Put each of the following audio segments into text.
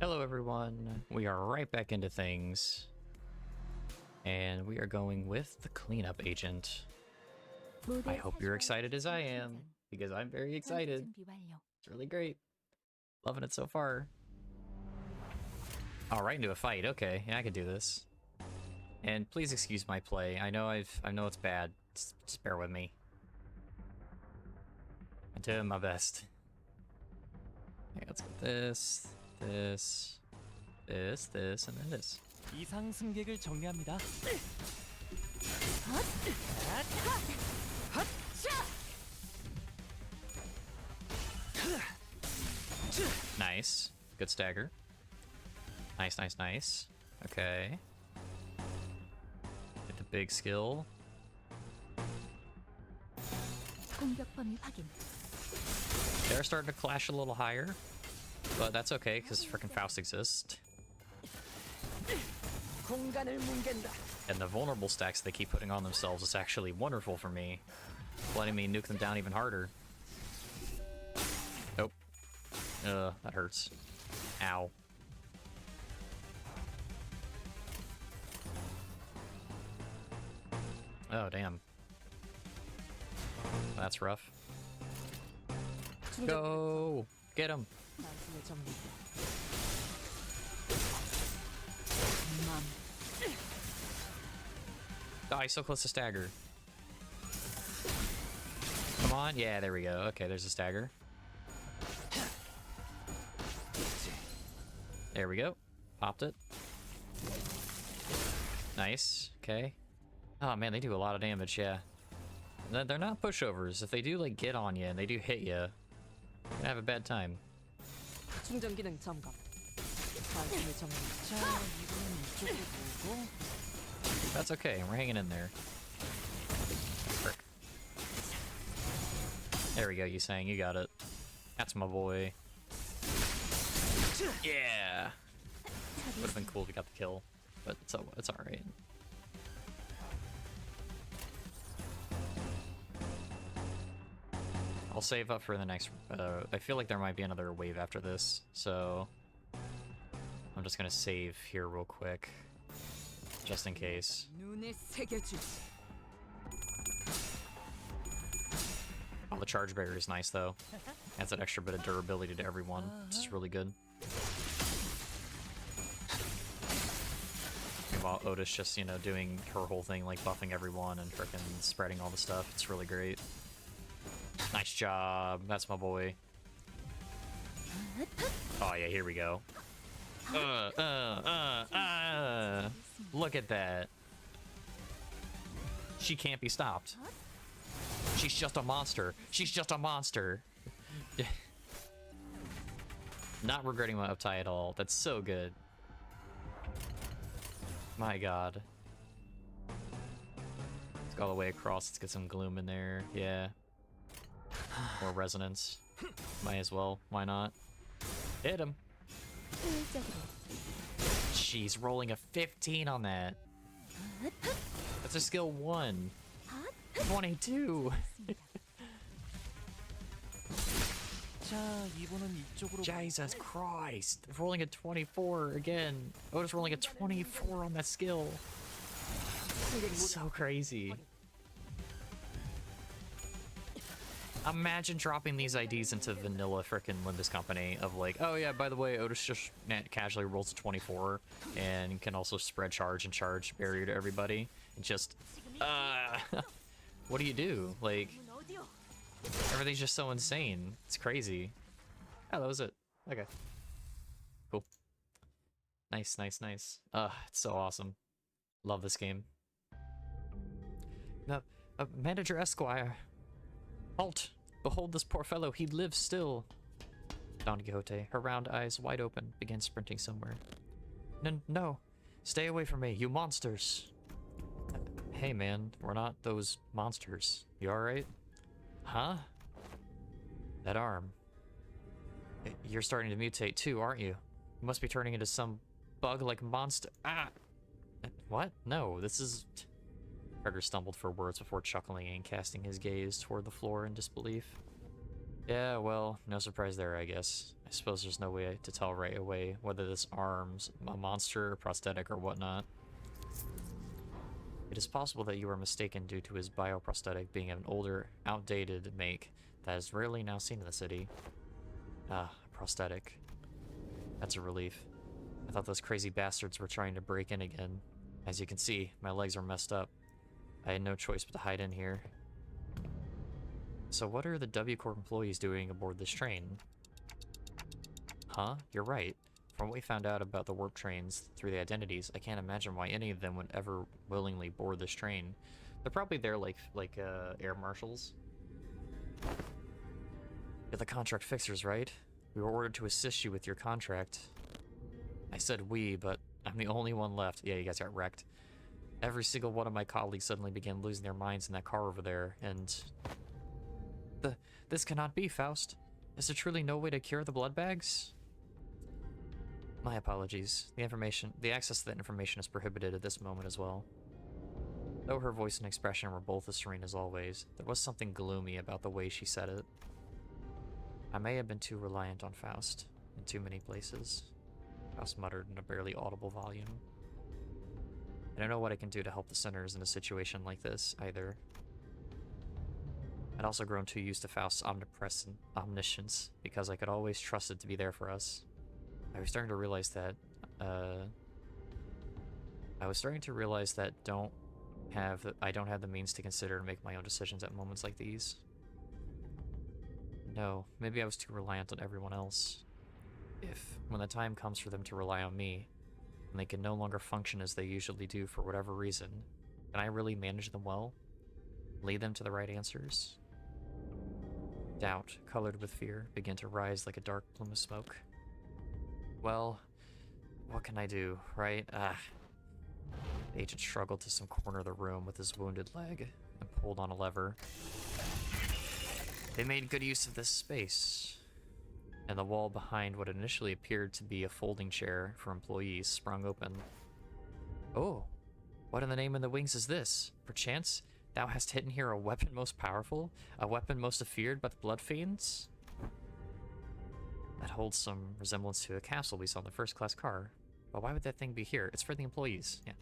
Hello everyone, we are right back into things, and we are going with the cleanup agent. I hope you're excited as I am, because I'm very excited. It's really great. Loving it so far. Oh, right into a fight. Okay, yeah, I can do this. And please excuse my play. I know it's bad. Just bear with me. I'm doing my best. Okay, let's get this, this, and then this. 이상 승객을 정리합니다. Nice. Good stagger. Nice, nice, nice. Okay. Get the big skill. They're starting to clash a little higher, but that's okay because frickin' Faust exists. And the vulnerable stacks they keep putting on themselves is actually wonderful for me, letting me nuke them down even harder. Nope. That hurts. Ow. Oh, damn. That's rough. Go! Get him! Oh, he's so close to stagger. Come on. Yeah, there we go. Okay, there's a stagger. There we go. Popped it. Nice. Okay. Oh, man, they do a lot of damage, yeah. They're not pushovers. If they do, like, get on you and they do hit you, you're gonna have a bad time. 충전 기능 점검. 발전을 정리자. 이번엔 이쪽으로 보고. That's okay. We're hanging in there. Frick. There we go. You saying you got it. That's my boy. Yeah. Would have been cool if we got the kill, but it's all right. I'll save up for the next. I feel like there might be another wave after this, so I'm just gonna save here real quick, just in case. Oh, the charge barrier is nice though. Adds that extra bit of durability to everyone, which is really good. While Otis just, you know, doing her whole thing, like buffing everyone and frickin' spreading all the stuff. It's really great. Nice job. That's my boy. Oh yeah, here we go. Look at that. She can't be stopped. She's just a monster. She's just a monster. Not regretting my uptie at all. That's so good. My god. Let's go all the way across. Let's get some gloom in there. Yeah. More resonance. Might as well. Why not? Hit him. Jeez, rolling a 15 on that. That's a skill 1. 22. Jesus Christ. Rolling a 24 again. Otis rolling a 24 on that skill. So crazy. Imagine dropping these IDs into vanilla frickin' Limbus company of like, oh yeah, by the way, Otis just casually rolls a 24 and can also spread charge and charge barrier to everybody. And just, what do you do? Like, everything's just so insane. It's crazy. Oh, that was it. Okay. Cool. Nice, nice, nice. It's so awesome. Love this game. No, Manager Esquire. Halt! Behold this poor fellow, he lives still. Don Quixote, her round eyes wide open, began sprinting somewhere. No! Stay away from me, you monsters! Hey man, we're not those monsters. You alright? Huh? That arm. You're starting to mutate too, aren't you? You must be turning into some bug-like monster. Ah! What? No, this is... Carter stumbled for words before chuckling and casting his gaze toward the floor in disbelief. Yeah, well, no surprise there, I guess. I suppose there's no way to tell right away whether this arm's a monster, prosthetic, or whatnot. It is possible that you are mistaken due to his bioprosthetic being an older, outdated make that is rarely now seen in the city. Ah, prosthetic. That's a relief. I thought those crazy bastards were trying to break in again. As you can see, my legs are messed up. I had no choice but to hide in here. So what are the W Corp employees doing aboard this train? Huh? You're right. From what we found out about the warp trains through the identities, I can't imagine why any of them would ever willingly board this train. They're probably there like air marshals. You're the contract fixers, right? We were ordered to assist you with your contract. I said we, but I'm the only one left. Yeah, you guys got wrecked. Every single one of my colleagues suddenly began losing their minds in that car over there, and... This cannot be, Faust. Is there truly no way to cure the blood bags? My apologies. The access to that information is prohibited at this moment as well. Though her voice and expression were both as serene as always, there was something gloomy about the way she said it. I may have been too reliant on Faust, in too many places. Faust muttered in a barely audible volume. I don't know what I can do to help the sinners in a situation like this, either. I'd also grown too used to Faust's omnipresent omniscience, because I could always trust it to be there for us. I was starting to realize that, I don't have the means to consider and make my own decisions at moments like these. No, maybe I was too reliant on everyone else. When the time comes for them to rely on me, and they can no longer function as they usually do for whatever reason, can I really manage them well? Lead them to the right answers? Doubt, colored with fear, began to rise like a dark plume of smoke. Well, what can I do, right? The agent struggled to some corner of the room with his wounded leg and pulled on a lever. They made good use of this space, and the wall behind what initially appeared to be a folding chair for employees sprung open. Oh, what in the name of the wings is this? Perchance, thou hast hidden here a weapon most powerful? A weapon most feared by the blood fiends? That holds some resemblance to a capsule we saw in the first-class car. But why would that thing be here? It's for the employees. Yeah.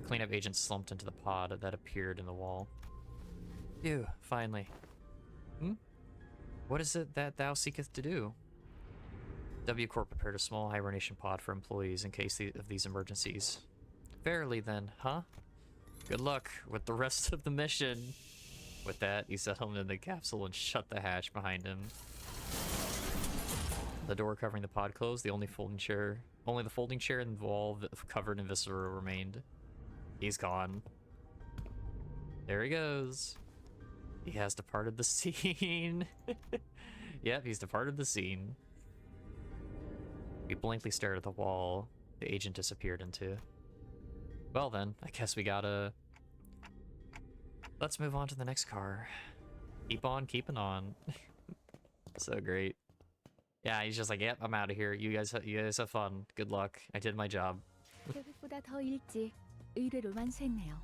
The cleanup agent slumped into the pod that appeared in the wall. Phew, finally. What is it that thou seeketh to do? W Corp prepared a small hibernation pod for employees in case of these emergencies. Verily then, huh? Good luck with the rest of the mission. With that, he settled into the capsule and shut the hatch behind him. The door covering the pod closed. Only the folding chair and the wall covered in viscera remained. He's gone. There he goes. He has departed the scene. Yep, he's departed the scene. We blankly stared at the wall the agent disappeared into. Well then, I guess we gotta... Let's move on to the next car. Keep on keeping on. So great. Yeah, he's just like, yep, I'm out of here. You guys have fun. Good luck. I did my job. 계획보다 더 일찍 의뢰를 완수했네요.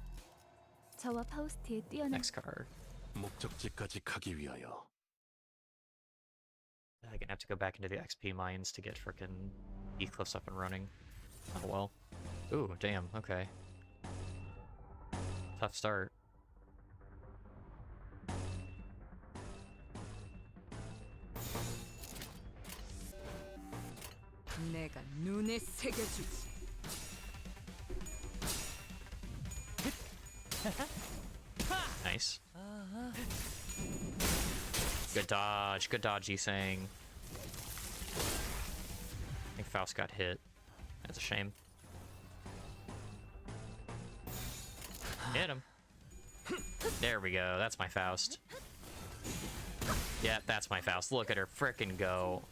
저와 파우스트의 뛰어난 Next car. 목적지까지 가기 위하여. I'm gonna have to go back into the XP mines to get frickin' Heathcliffs up and running. Oh well. Ooh, damn, okay. Tough start. 내가 눈에 새겨주지. Nice. Good dodge, Yi-Sang. I think Faust got hit. That's a shame. Hit him. There we go, that's my Faust. Yeah, that's my Faust. Look at her frickin' go.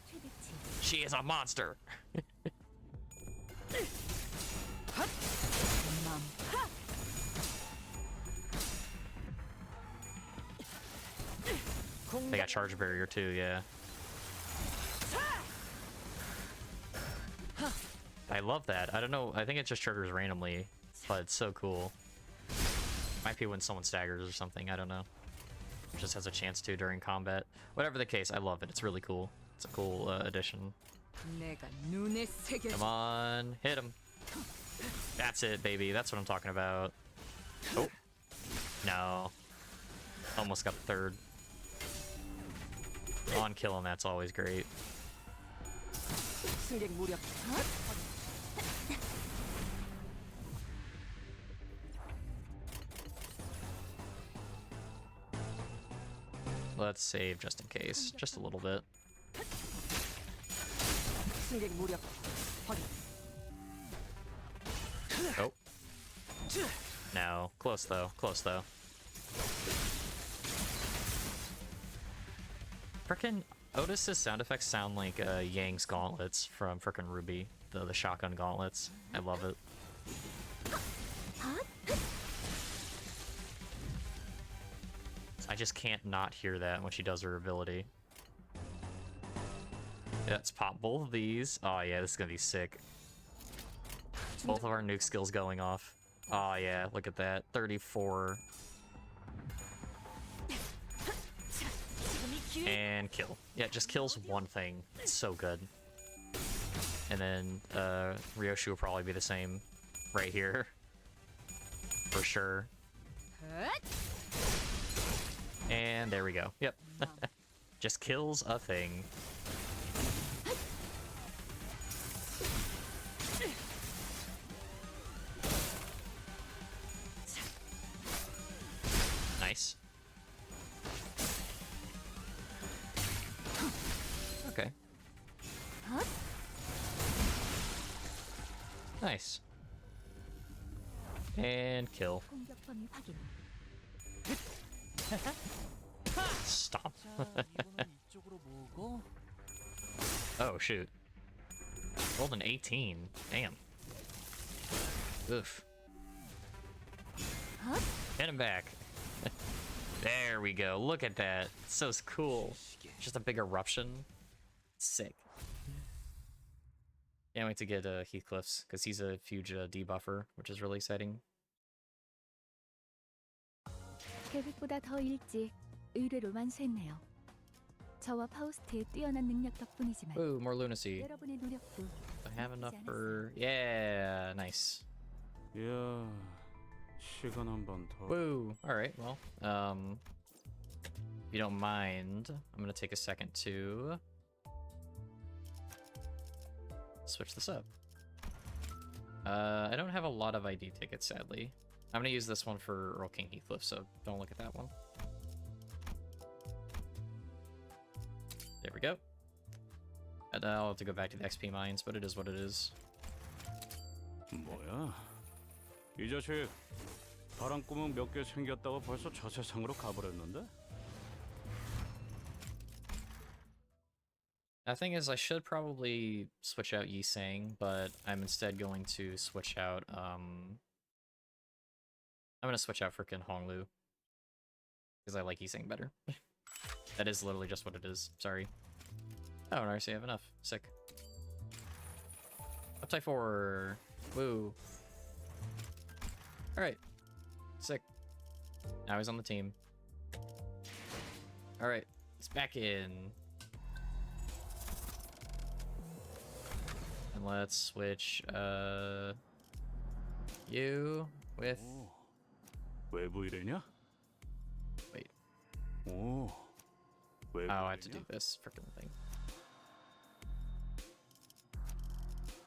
She is a monster! They got charge barrier too, yeah. I love that. I don't know, I think it just triggers randomly, but it's so cool. Might be when someone staggers or something, I don't know. Just has a chance to during combat. Whatever the case, I love it. It's really cool. It's a cool addition. 내가 눈에 새겨줄게. Come on, hit him. That's it, baby. That's what I'm talking about. Oh. No. Almost got the third. On killing, that's always great. 승객 무력. Let's save just in case. Just a little bit. 승객 무력. 확인. Oh. No. Close though. Close though. Frickin' Otis's sound effects sound like Yang's gauntlets from frickin' Ruby. The shotgun gauntlets. I love it. I just can't not hear that when she does her ability. Yeah, let's pop both of these. Oh yeah, this is gonna be sick. Both of our nuke skills going off. Oh yeah, look at that. 34. And kill. Yeah, it just kills one thing. It's so good. And then Ryoshu will probably be the same right here. For sure. And there we go. Yep. Just kills a thing. Nice. Okay. Nice. And kill. 공격 범위 확인. Stop. Oh, shoot. Rolled an 18. Damn. Oof. Hit him back. There we go. Look at that. It's so cool. Just a big eruption. Sick. Can't wait to get Heathcliff's, because he's a huge debuffer, which is really exciting. 계획보다 더 일찍 의뢰로 완수했네요. 저와 파우스트의 뛰어난 능력 덕분이지만 Ooh, more lunacy. 여러분의 노력도 I have enough for... Yeah, nice. 이야, 시간 한 번 더. Woo! Alright, well, if you don't mind, I'm gonna take a second to switch this up. I don't have a lot of ID tickets, sadly. I'm gonna use this one for Earl King Heathcliff, so don't look at that one. There we go. And I'll have to go back to the XP mines, but it is what it is. 뭐야? 이 자식 바람구멍 몇 개 생겼다고 벌써 저 세상으로 가버렸는데? The thing is, I should probably switch out Yi Sang, but I'm instead going to switch out, I'm gonna switch out frickin' Honglu. Because I like Yi Sang better. That is literally just what it is. Sorry. Oh, and I already have enough. Sick. Uptype 4. Woo. Alright. Sick. Now he's on the team. Alright. It's back in. And let's switch, you with... 오, 외부 일이냐? Wait. 오, 외부 Oh, I have to do 일이냐? this frickin' thing.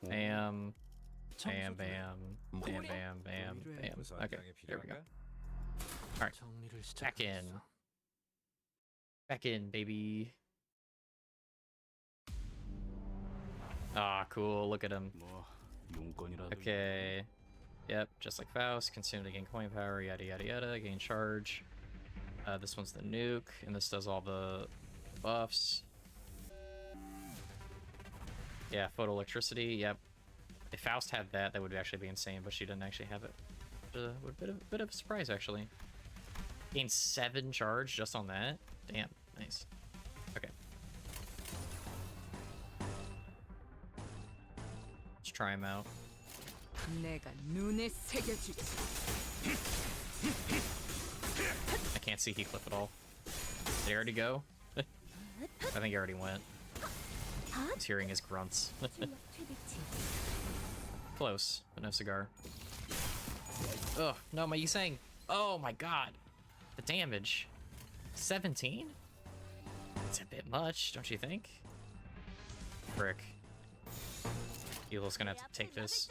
오, Bam. Bam, bam. Bam, bam, bam, bam. Okay, there we go. Alright. Back in. Back in, baby. Ah, cool. Look at him. 뭐 용건이라도. Okay. Yep, just like Faust. Consume to gain coin power, yada yada yada. Gain charge. This one's the nuke, and this does all the buffs. Yeah, photoelectricity. Yep. If Faust had that, that would actually be insane, but she didn't actually have it. A bit of a surprise, actually. Gained 7 charge just on that. Damn, nice. Okay. Let's try him out. 내가 눈에 새겨줄게. I can't see Heathcliff at all. Did he already go? I think he already went. He's hearing his grunts. 출력 최대치. Close, but no cigar. Ugh, no, my Yiseng. Oh my god. The damage. 17? It's a bit much, don't you think? Frick. Elo's gonna have to take this.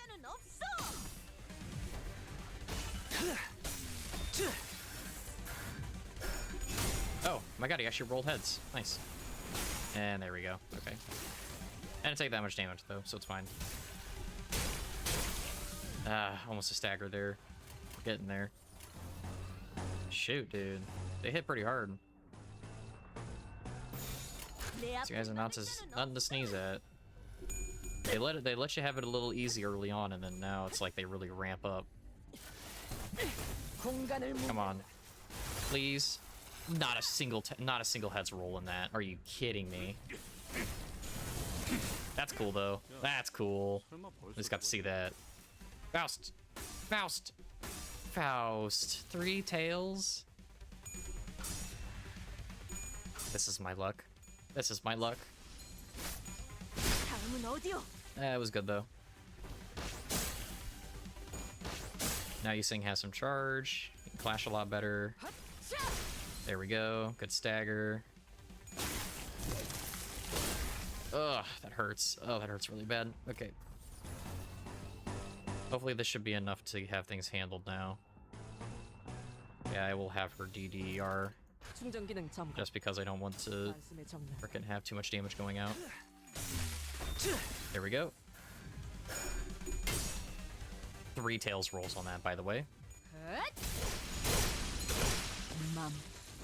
Oh my god, he actually rolled heads. Nice. And there we go. Okay. I didn't take that much damage though, so it's fine. Almost a stagger there. Getting there. Shoot, dude. They hit pretty hard. These guys are nothing to sneeze at. They let you have it a little easy early on, and then now it's like they really ramp up. Come on, please. Not a single heads roll in that. Are you kidding me? That's cool though. That's cool. Just got to see that. Faust, Faust, Faust. 3 tails. This is my luck. This is my luck. That was good though. Now Yiseng has some charge. He can clash a lot better. There we go. Good stagger. Ugh, that hurts. Oh, that hurts really bad. Okay. Hopefully this should be enough to have things handled now. Yeah, I will have her DDR. Just because I don't want to frickin' have too much damage going out. There we go. 3 tails rolls on that, by the way.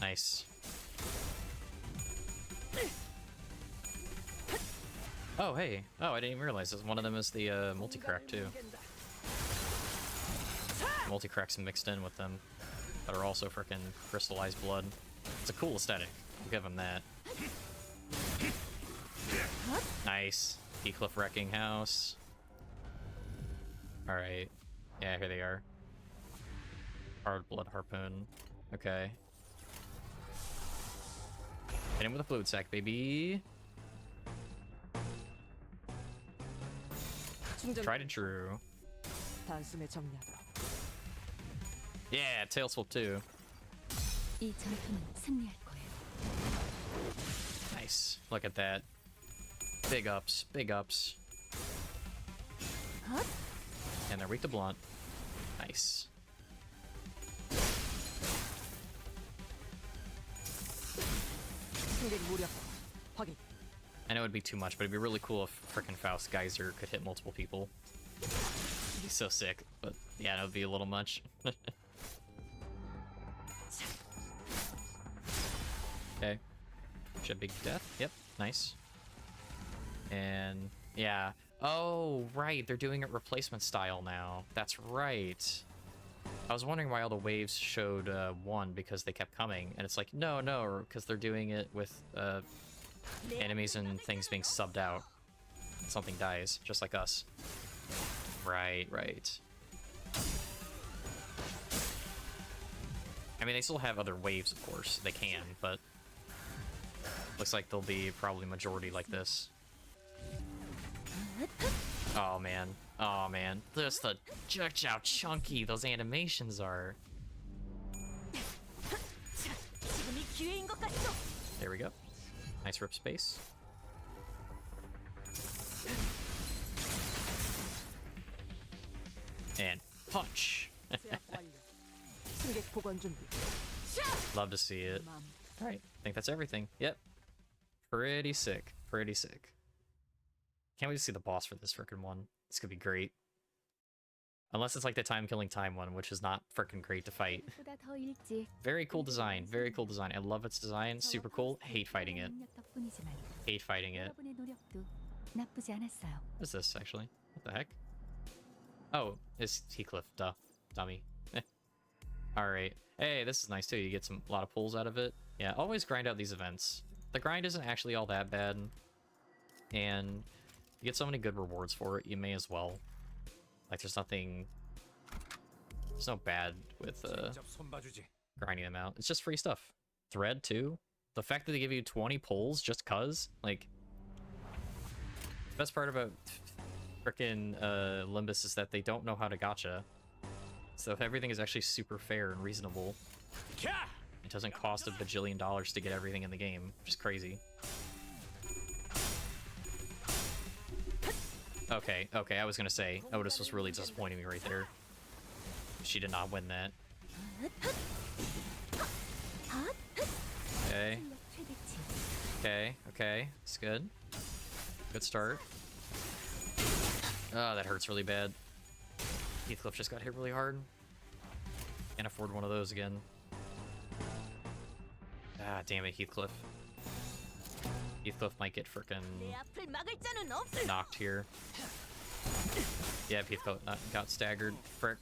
Nice. Oh, hey. Oh, I didn't even realize this. One of them is the multi-crack, too. Multi-cracks mixed in with them that are also frickin' crystallized blood. It's a cool aesthetic. We'll give him that. Nice. Heathcliff Wrecking House. Alright. Yeah, here they are. Hard Blood Harpoon. Okay. Hit him with a fluid sack, baby. Tried and true. Yeah, tail swap too. 이 전투는 승리할 거야. Nice. Look at that. Big ups, big ups. And they're weak to blunt. Nice. I know it'd be too much, but it'd be really cool if frickin' Faust Geyser could hit multiple people. It'd be so sick, but yeah, it would be a little much. Okay. Should big death. Yep, nice. And yeah. Oh, right. They're doing it replacement style now. That's right. I was wondering why all the waves showed 1 because they kept coming, and it's like, no, because they're doing it with enemies and things being subbed out. Something dies, just like us. Right. I mean, they still have other waves, of course. They can, but looks like they'll be probably majority like this. Oh man. Just how chunky those animations are. There we go. Nice rip space. And punch. Love to see it. Alright, I think that's everything. Yep. Pretty sick. Pretty sick. Can't wait to see the boss for this frickin' one. This could be great. Unless it's like the time-killing time one, which is not frickin' great to fight. 보다 더 일찍 Very cool design. Very cool design. I love its design. Super cool. Hate fighting it. 능력 덕분이지만 Hate fighting it. 여러분의 노력도 나쁘지 않았어요. What is this, actually? What the heck? Oh, it's Heathcliff. Duh. Dummy. Alright. Hey, this is nice too. You get a lot of pulls out of it. Yeah, always grind out these events. The grind isn't actually all that bad. And you get so many good rewards for it, you may as well. Like, there's no bad with grinding them out. It's just free stuff. Thread, too. The fact that they give you 20 pulls just cuz, like, Best part about frickin' Limbus is that they don't know how to gacha. So everything is actually super fair and reasonable. It doesn't cost a bajillion dollars to get everything in the game, which is crazy. Okay, I was gonna say, Otis was really disappointing me right there. She did not win that. Okay, it's good. Good start. Oh, that hurts really bad. Heathcliff just got hit really hard. Can't afford one of those again. Ah, damn it, Heathcliff. Heathcliff might get frickin' knocked here. Yeah, Heathcliff got staggered. Frick.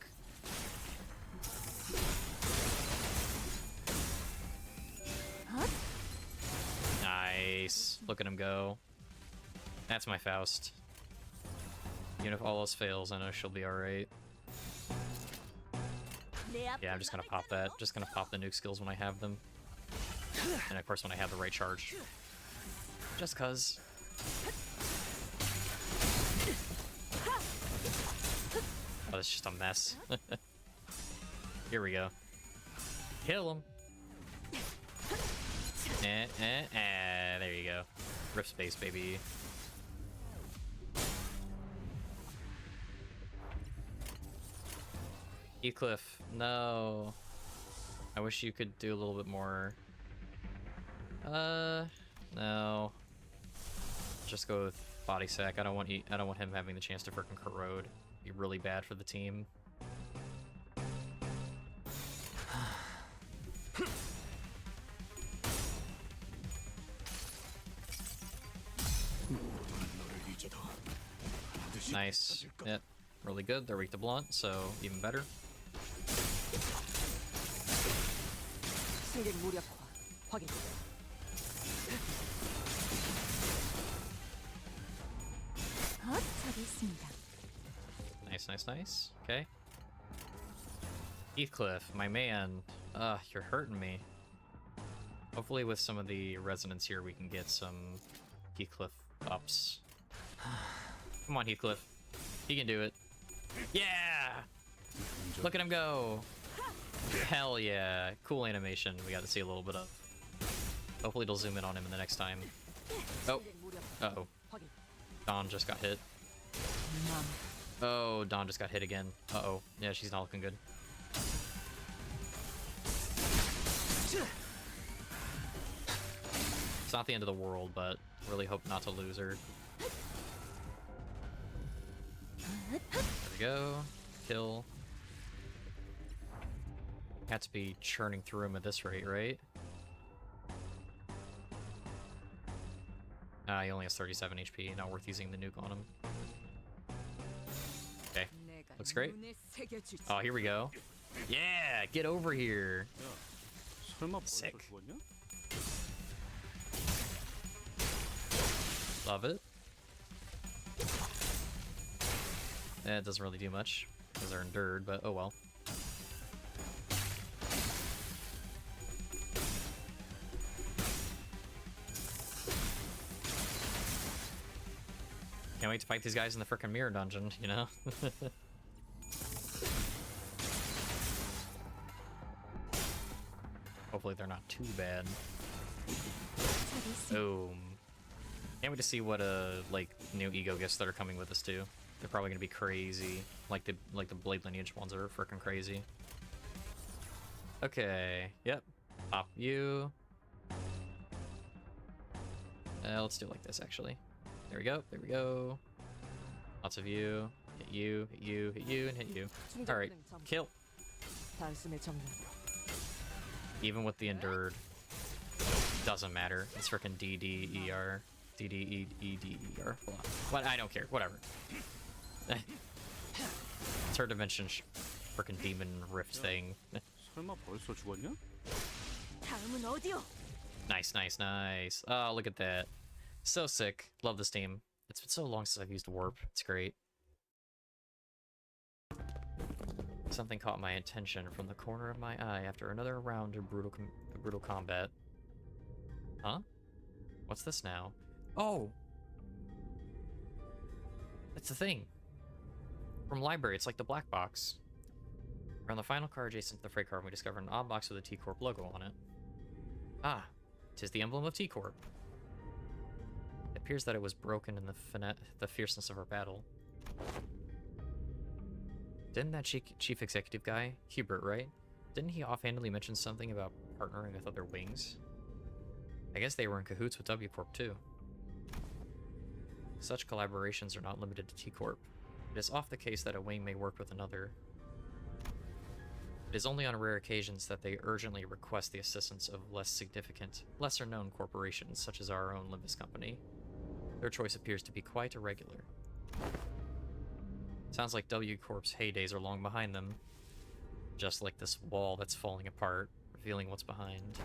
Nice. Look at him go. That's my Faust. Even if all else fails, I know she'll be alright. Yeah, I'm just gonna pop that. Just gonna pop the nuke skills when I have them. And of course when I have the right charge. Just cuz. Oh, that's just a mess. Here we go. Kill him. There you go. Rift space, baby. Heathcliff, no. I wish you could do a little bit more. No. Just go with body sack. I don't want him having the chance to frickin' corrode. Be really bad for the team. Nice. Yep. Really good. They're weak to blunt, so even better. 승객 무력화 확인. 저기 있습니다. Nice. Okay. Heathcliff, my man. You're hurting me. Hopefully with some of the resonance here we can get some Heathcliff ups. Come on, Heathcliff. He can do it. Yeah! Look at him go! Hell yeah. Cool animation we got to see a little bit of. Hopefully it'll zoom in on him in the next time. Oh. Uh-oh. Dawn just got hit. Oh, Dawn just got hit again. Uh-oh. Yeah, she's not looking good. It's not the end of the world, but really hope not to lose her. There we go. Kill. Had to be churning through him at this rate, right? He only has 37 HP. Not worth using the nuke on him. Okay. Looks great. Oh, here we go. Yeah! Get over here! Sick. Love it. It doesn't really do much, because they're endured, but oh well. Can't wait to fight these guys in the frickin' mirror dungeon, you know? Hopefully they're not too bad. Boom. Can't wait to see what like new ego gifts that are coming with us too. They're probably gonna be crazy. Like the Blade Lineage ones are frickin' crazy. Okay, yep. Pop you. Let's do it like this actually. There we go. Lots of you. Hit you, and hit you. Alright, kill. Even with the endured, doesn't matter. It's frickin' DDER. DDEDER. What? I don't care. Whatever. It's her dimension frickin' demon rift thing. Nice. Oh, look at that. So sick. Love this team. It's been so long since I've used warp. It's great. Something caught my attention from the corner of my eye after another round of brutal combat. Huh? What's this now? Oh! That's the thing. From library, it's like the black box. We're on the final car adjacent to the freight car, and we discover an odd box with a T-Corp logo on it. Ah, 'tis the emblem of T-Corp. It appears that it was broken in the fierceness of our battle. Didn't that chief executive guy, Hubert, right? Didn't he offhandedly mention something about partnering with other wings? I guess they were in cahoots with W Corp too. Such collaborations are not limited to T Corp. It is oft the case that a wing may work with another. It is only on rare occasions that they urgently request the assistance of less significant, lesser-known corporations such as our own Limbus company. Their choice appears to be quite irregular. Sounds like W Corp's heydays are long behind them. Just like this wall that's falling apart, revealing what's behind.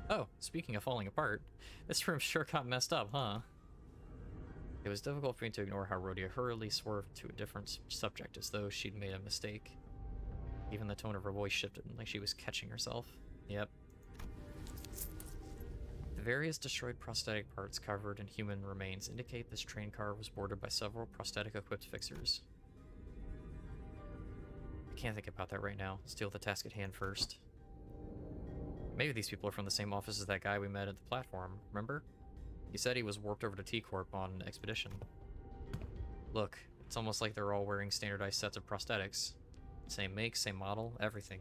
Oh, speaking of falling apart, this room sure got messed up, huh? It was difficult for me to ignore how Rhodia hurriedly swerved to a different subject as though she'd made a mistake. Even the tone of her voice shifted, like she was catching herself. Yep. The various destroyed prosthetic parts covered in human remains indicate this train car was boarded by several prosthetic-equipped fixers. I can't think about that right now. Let's deal with the task at hand first. Maybe these people are from the same office as that guy we met at the platform, remember? He said he was warped over to T-Corp on an expedition. Look, it's almost like they're all wearing standardized sets of prosthetics. Same make, same model, everything.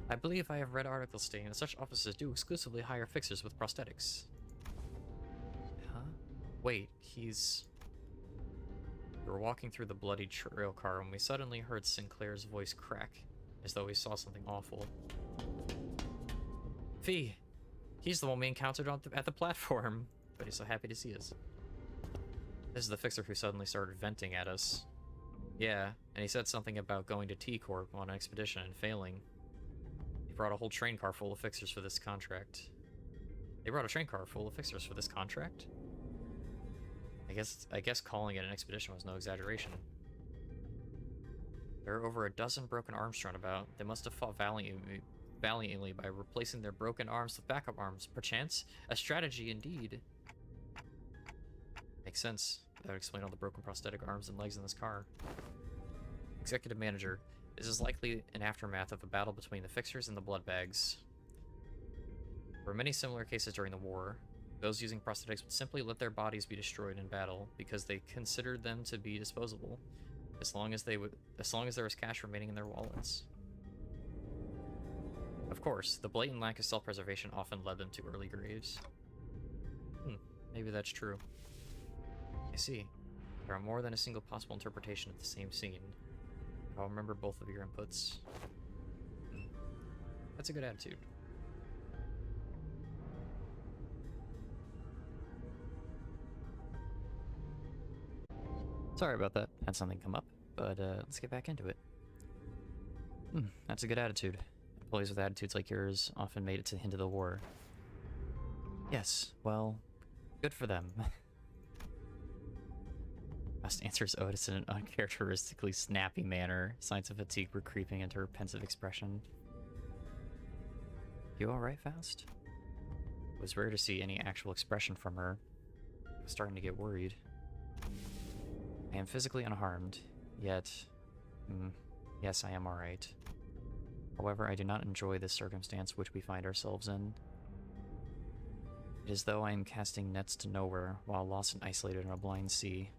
I believe I have read articles stating that such offices do exclusively hire fixers with prosthetics. Huh? Wait, We were walking through the bloody trail car when we suddenly heard Sinclair's voice crack, as though he saw something awful. Fee! He's the one we encountered at the platform, but he's so happy to see us. This is the fixer who suddenly started venting at us. Yeah, and he said something about going to T-Corp on an expedition and failing. He brought a whole train car full of fixers for this contract. They brought a train car full of fixers for this contract? I guess calling it an expedition was no exaggeration. There are over a dozen broken arms thrown about. They must have fought valiantly by replacing their broken arms with backup arms. Perchance, a strategy indeed. Makes sense. That would explain all the broken prosthetic arms and legs in this car. Executive Manager, this is likely an aftermath of a battle between the fixers and the bloodbags. There were many similar cases during the war. Those using prosthetics would simply let their bodies be destroyed in battle because they considered them to be disposable, as long as there was cash remaining in their wallets. Of course, the blatant lack of self-preservation often led them to early graves. Maybe that's true. I see. There are more than a single possible interpretation of the same scene. I'll remember both of your inputs. That's a good attitude. Sorry about that. Had something come up, but let's get back into it. That's a good attitude. Employees with attitudes like yours often made it into the war. Yes, well, good for them. Fast answers Otis in an uncharacteristically snappy manner. Signs of fatigue were creeping into her pensive expression. You alright, Faust? It was rare to see any actual expression from her. I was starting to get worried. I am physically unharmed, yet... yes, I am alright. However, I do not enjoy this circumstance which we find ourselves in. It is though I am casting nets to nowhere, while lost and isolated in a blind sea.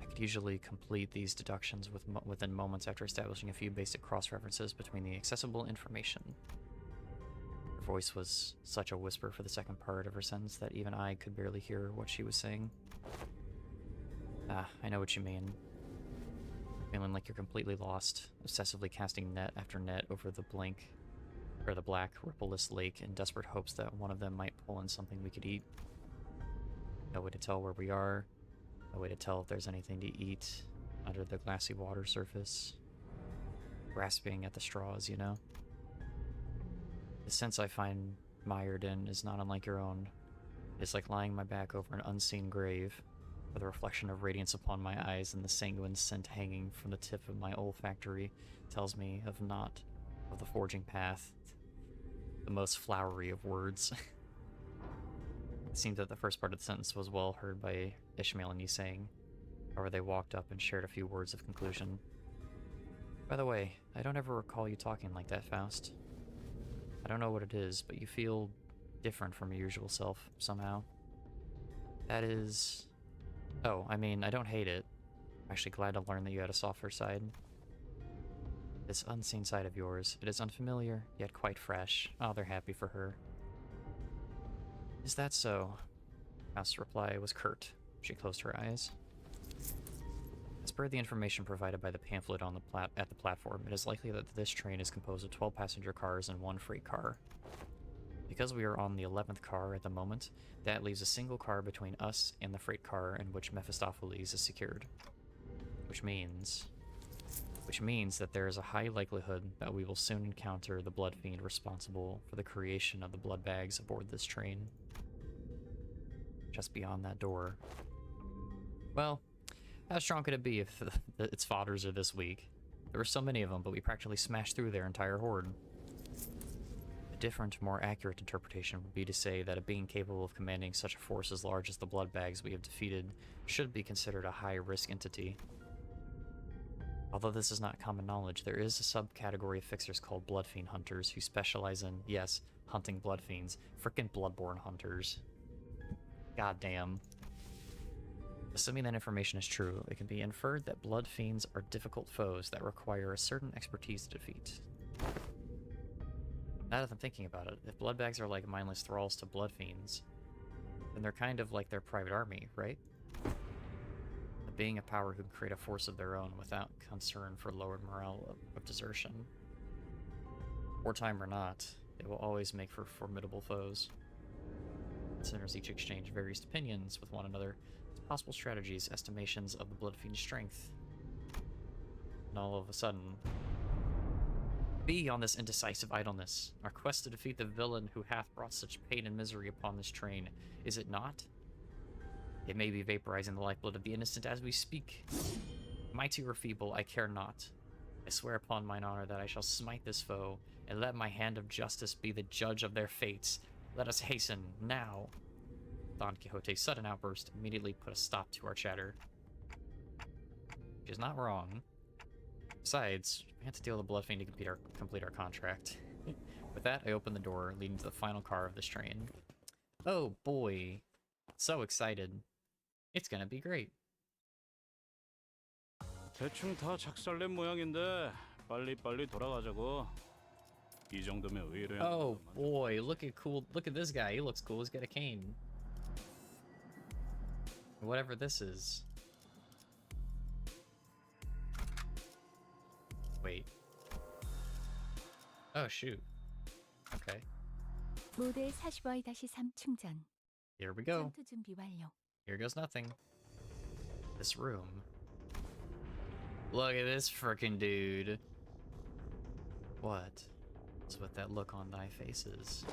I could usually complete these deductions within moments after establishing a few basic cross-references between the accessible information. Her voice was such a whisper for the second part of her sentence that even I could barely hear what she was saying. I know what you mean. Feeling like you're completely lost, obsessively casting net after net over the black, rippleless lake in desperate hopes that one of them might pull in something we could eat. No way to tell where we are, no way to tell if there's anything to eat under the glassy water surface. Grasping at the straws, you know? The sense I find mired in is not unlike your own. It's like lying my back over an unseen grave, with a reflection of radiance upon my eyes and the sanguine scent hanging from the tip of my olfactory tells me of the forging path, the most flowery of words. It seemed that the first part of the sentence was well heard by Ishmael and Yi saying. However, they walked up and shared a few words of conclusion. By the way, I don't ever recall you talking like that, Faust. I don't know what it is, but you feel different from your usual self, somehow. That is... Oh, I mean, I don't hate it. I'm actually glad to learn that you had a softer side. This unseen side of yours, it is unfamiliar, yet quite fresh. Oh, they're happy for her. Is that so? Faust's reply was curt. She closed her eyes. As per the information provided by the pamphlet on at the platform, it is likely that this train is composed of 12 passenger cars and 1 freight car. Because we are on the 11th car at the moment, that leaves a single car between us and the freight car in which Mephistopheles is secured. Which means that there is a high likelihood that we will soon encounter the Blood Fiend responsible for the creation of the blood bags aboard this train. Just beyond that door. Well, how strong could it be if its fodders are this weak? There were so many of them, but we practically smashed through their entire horde. A different, more accurate interpretation would be to say that a being capable of commanding such a force as large as the blood bags we have defeated should be considered a high-risk entity. Although this is not common knowledge, there is a subcategory of fixers called Blood Fiend Hunters who specialize in, yes, hunting Blood Fiends. Frickin' Bloodborne Hunters. Goddamn. Assuming that information is true, it can be inferred that Blood Fiends are difficult foes that require a certain expertise to defeat. Now that I'm thinking about it, if blood bags are like mindless thralls to Blood Fiends, then they're kind of like their private army, right? A being of power who can create a force of their own without concern for lowered morale of desertion. Wartime or not, they will always make for formidable foes. Sinners each exchange various opinions with one another, possible strategies, estimations of the Blood Fiend's strength. And all of a sudden, be on this indecisive idleness. Our quest to defeat the villain who hath brought such pain and misery upon this train, is it not? It may be vaporizing the lifeblood of the innocent as we speak. Mighty or feeble, I care not. I swear upon mine honor that I shall smite this foe, and let my hand of justice be the judge of their fates. Let us hasten, now. Don Quixote's sudden outburst immediately put a stop to our chatter. Which is not wrong. Besides, we had to deal with the Blood Fiend to complete our contract. With that, I opened the door, leading to the final car of this train. Oh boy. So excited. It's gonna be great. 대충 다 작살낸 모양인데 빨리빨리 돌아가자고. 이 정도면 의뢰한. Oh boy, look at this guy. He looks cool. He's got a cane. Whatever this is. Wait. Oh shoot. Okay. 모델 45-3 충전. Here we go. 전투 준비 완료. Here goes nothing. This room. Look at this frickin' dude. What is with that look on thy faces?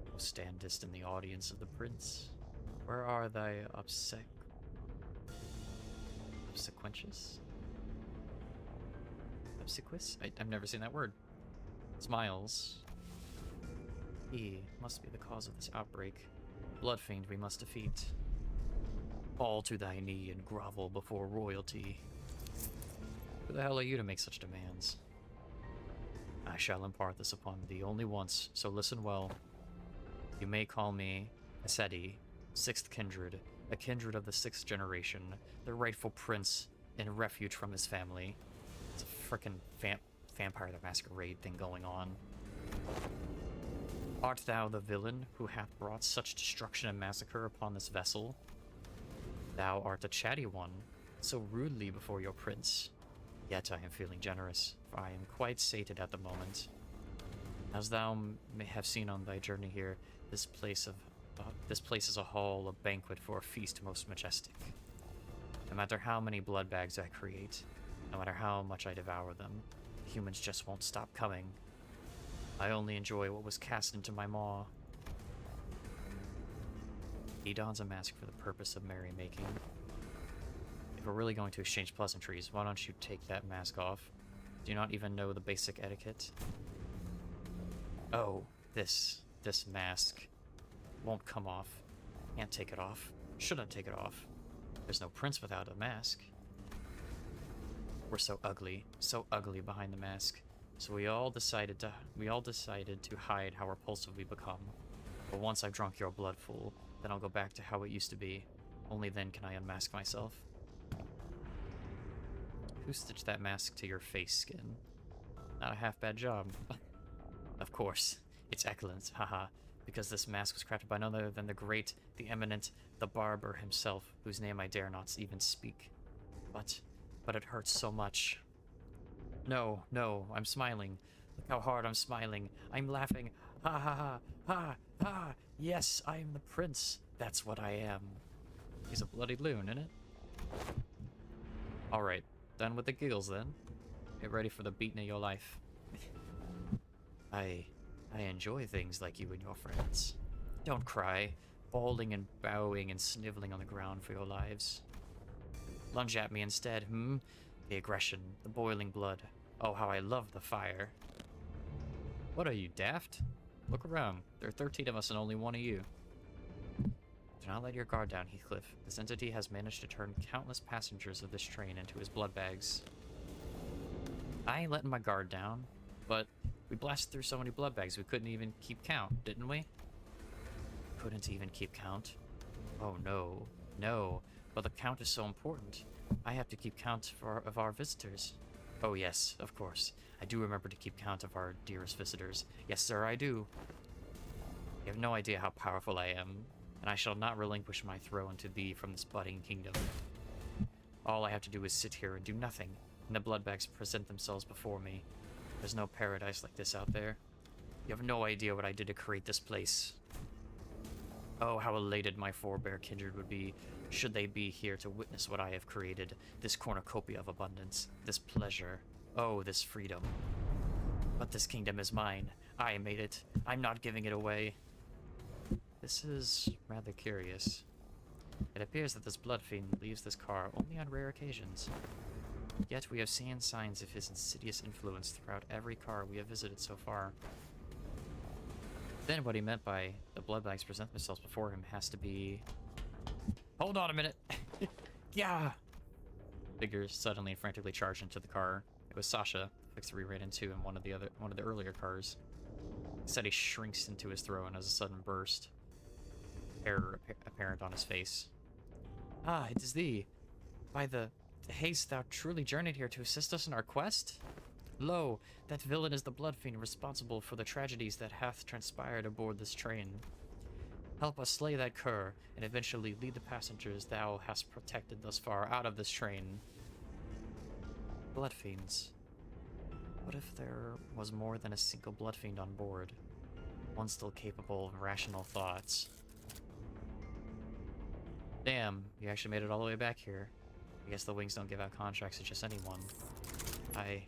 Oh, standest in the audience of the prince. Where are thy obsequious? Obsequious? I've never seen that word. Smiles. He must be the cause of this outbreak. Blood Fiend we must defeat. Fall to thy knee and grovel before royalty. Who the hell are you to make such demands? I shall impart this upon thee only once, so listen well. You may call me Asedi, 6th kindred, a kindred of the 6th generation, the rightful prince and refuge from his family. It's a frickin' Vampire the Masquerade thing going on. Art thou the villain who hath brought such destruction and massacre upon this vessel? Thou art the chatty one, so rudely before your prince. Yet I am feeling generous, for I am quite sated at the moment. As thou may have seen on thy journey here, this place is a hall, a banquet for a feast most majestic. No matter how many blood bags I create, no matter how much I devour them, humans just won't stop coming. I only enjoy what was cast into my maw. He dons a mask for the purpose of merrymaking. If we're really going to exchange pleasantries, why don't you take that mask off? Do you not even know the basic etiquette? Oh, this mask won't come off. Can't take it off. Shouldn't take it off. There's no prince without a mask. We're so ugly behind the mask. So we all decided to hide how repulsive we become. But once I've drunk your blood full, then I'll go back to how it used to be. Only then can I unmask myself. Who stitched that mask to your face skin? Not a half bad job. Of course, it's excellent, haha. Because this mask was crafted by none other than the great, the eminent, the barber himself, whose name I dare not even speak. But it hurts so much. No, I'm smiling. Look how hard I'm smiling. I'm laughing. Ha ha ha, ha ha. Yes, I am the prince. That's what I am. He's a bloody loon, isn't it? Alright, done with the giggles then. Get ready for the beating of your life. I enjoy things like you and your friends. Don't cry, bawling and bowing and sniveling on the ground for your lives. Lunge at me instead, The aggression, the boiling blood. Oh, how I love the fire. What are you, daft? Look around. There are 13 of us and only one of you. Do not let your guard down, Heathcliff. This entity has managed to turn countless passengers of this train into his blood bags. I ain't letting my guard down, but we blasted through so many blood bags we couldn't even keep count, didn't we? Couldn't even keep count? Oh no, but the count is so important. I have to keep count of our visitors. Oh yes, of course. I do remember to keep count of our dearest visitors. Yes, sir, I do. You have no idea how powerful I am, and I shall not relinquish my throne to thee from this budding kingdom. All I have to do is sit here and do nothing, and the bloodbags present themselves before me. There's no paradise like this out there. You have no idea what I did to create this place. Oh, how elated my forebear kindred would be, should they be here to witness what I have created, this cornucopia of abundance, this pleasure, oh, this freedom. But this kingdom is mine. I made it. I'm not giving it away. This is rather curious. It appears that this blood fiend leaves this car only on rare occasions. Yet we have seen signs of his insidious influence throughout every car we have visited so far. Then what he meant by the bloodbags present themselves before him has to be... Hold on a minute! Yeah! Figures suddenly and frantically charged into the car. It was Sasha, the fixer we ran into in one of the earlier cars. He said he shrinks into his throne as a sudden burst. Terror apparent on his face. Ah, it is thee. By the haste thou truly journeyed here to assist us in our quest? Lo, that villain is the blood fiend responsible for the tragedies that hath transpired aboard this train. Help us slay that cur, and eventually lead the passengers thou hast protected thus far out of this train. Blood fiends. What if there was more than a single blood fiend on board? One still capable of rational thoughts. Damn, you actually made it all the way back here. I guess the wings don't give out contracts to just anyone. I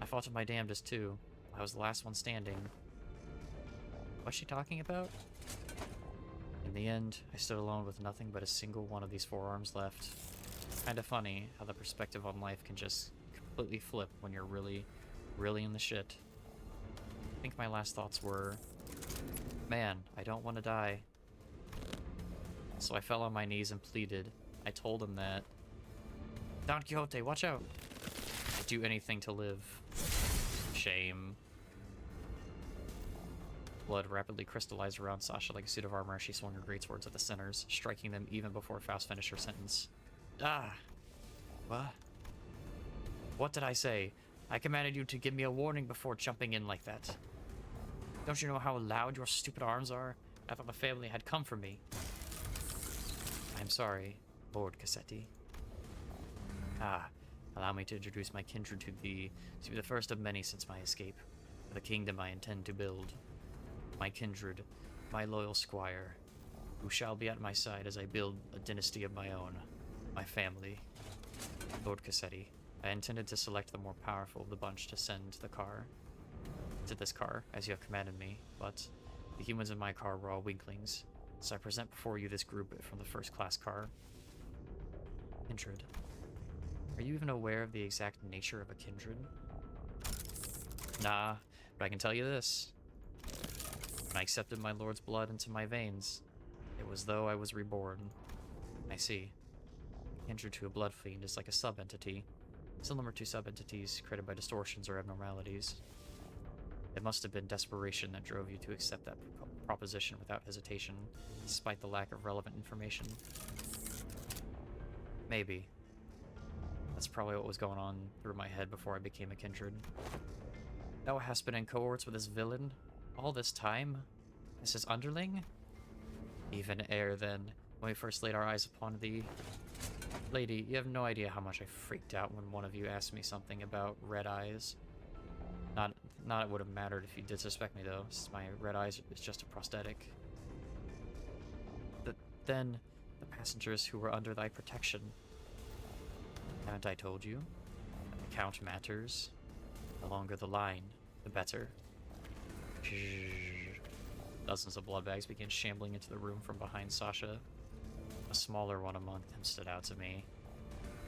fought to my damnedest too. I was the last one standing. What's she talking about? In the end, I stood alone with nothing but a single one of these forearms left. Kinda funny how the perspective on life can just completely flip when you're really, really in the shit. I think my last thoughts were, man, I don't want to die. So I fell on my knees and pleaded. I told him that, Don Quixote, watch out! I'd do anything to live. Shame. Blood rapidly crystallized around Sasha like a suit of armor as she swung her greatswords at the sinners, striking them even before Faust finished her sentence. Ah! What? What did I say? I commanded you to give me a warning before jumping in like that. Don't you know how loud your stupid arms are? I thought the family had come for me. I'm sorry, Lord Cassetti. Ah, allow me to introduce my kindred to thee, to be the first of many since my escape, for the kingdom I intend to build. My kindred, my loyal squire, who shall be at my side as I build a dynasty of my own, my family. Lord Cassetti, I intended to select the more powerful of the bunch to send to this car, as you have commanded me, but the humans in my car were all weaklings, so I present before you this group from the first-class car. Kindred. Are you even aware of the exact nature of a kindred? Nah, but I can tell you this. When I accepted my lord's blood into my veins, it was though I was reborn. I see. Kindred to a blood fiend is like a sub-entity, similar to sub-entities created by distortions or abnormalities. It must have been desperation that drove you to accept that proposition without hesitation, despite the lack of relevant information. Maybe. That's probably what was going on through my head before I became a kindred. Thou hast been in cohorts with this villain all this time? As his underling? Even ere then, when we first laid our eyes upon thee. Lady, you have no idea how much I freaked out when one of you asked me something about red eyes. Not it would have mattered if you did suspect me, though, since my red eyes is just a prosthetic. Then, the passengers who were under thy protection. Haven't I told you? The count matters. The longer the line, the better. Dozens of blood bags began shambling into the room from behind Sasha. A smaller one among them stood out to me.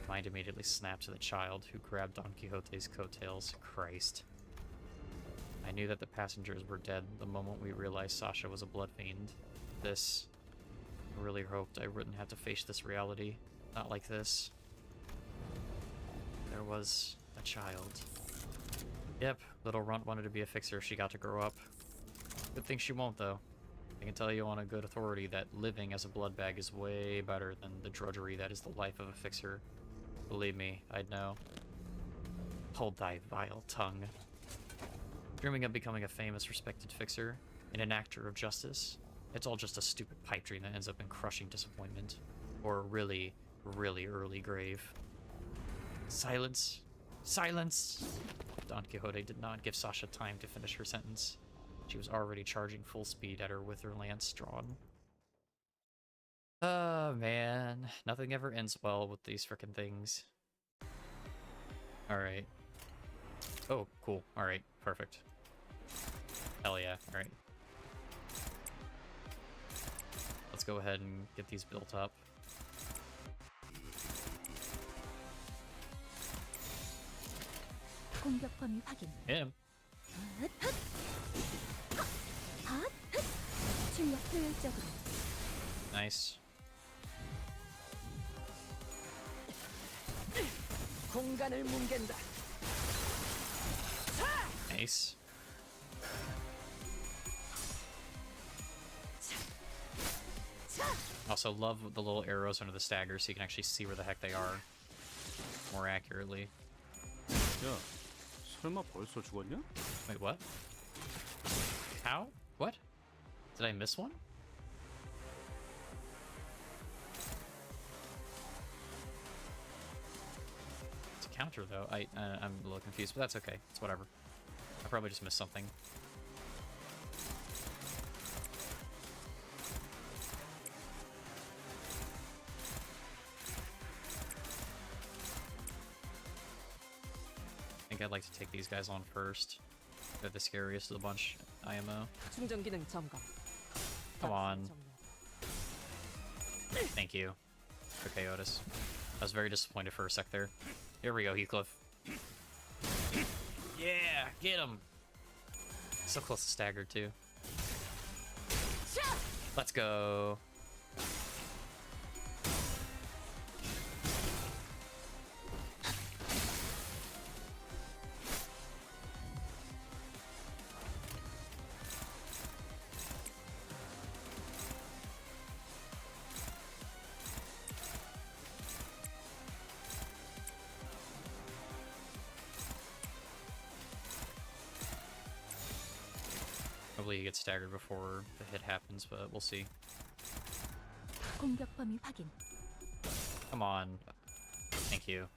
Mind immediately snapped to the child, who grabbed Don Quixote's coattails. Christ. I knew that the passengers were dead the moment we realized Sasha was a blood fiend. I really hoped I wouldn't have to face this reality. Not like this. There was a child. Yep, little runt wanted to be a fixer if she got to grow up. Good thing she won't, though. I can tell you on a good authority that living as a blood bag is way better than the drudgery that is the life of a fixer. Believe me, I'd know. Hold thy vile tongue. Dreaming of becoming a famous, respected fixer, an enactor of justice, it's all just a stupid pipe dream that ends up in crushing disappointment. Or a really, really early grave. Silence! Silence! Don Quixote did not give Sasha time to finish her sentence. She was already charging full speed at her with her lance drawn. Oh, man. Nothing ever ends well with these frickin' things. Alright. Oh, cool. Alright, perfect. Hell yeah, alright. Let's go ahead and get these built up. 공격 범위 확인. Hit him. 출력 효율적으로. Nice. 공간을 뭉갠다. Nice. Also love the little arrows under the stagger so you can actually see where the heck they are more accurately. 야, 설마 벌써 죽었냐? Wait, what? How? What? Did I miss one? It's a counter though. I'm a little confused, but that's okay. It's whatever. I probably just missed something. I think I'd like to take these guys on first. They're the scariest of the bunch, IMO. 충전 기능 점검. Come on. Thank you. Okay, Otis. I was very disappointed for a sec there. Here we go, Heathcliff. Yeah, get him! So close to staggered, too. Let's go. Hopefully he gets staggered before the hit happens, but we'll see. 공격 범위 확인. Come on. Thank you.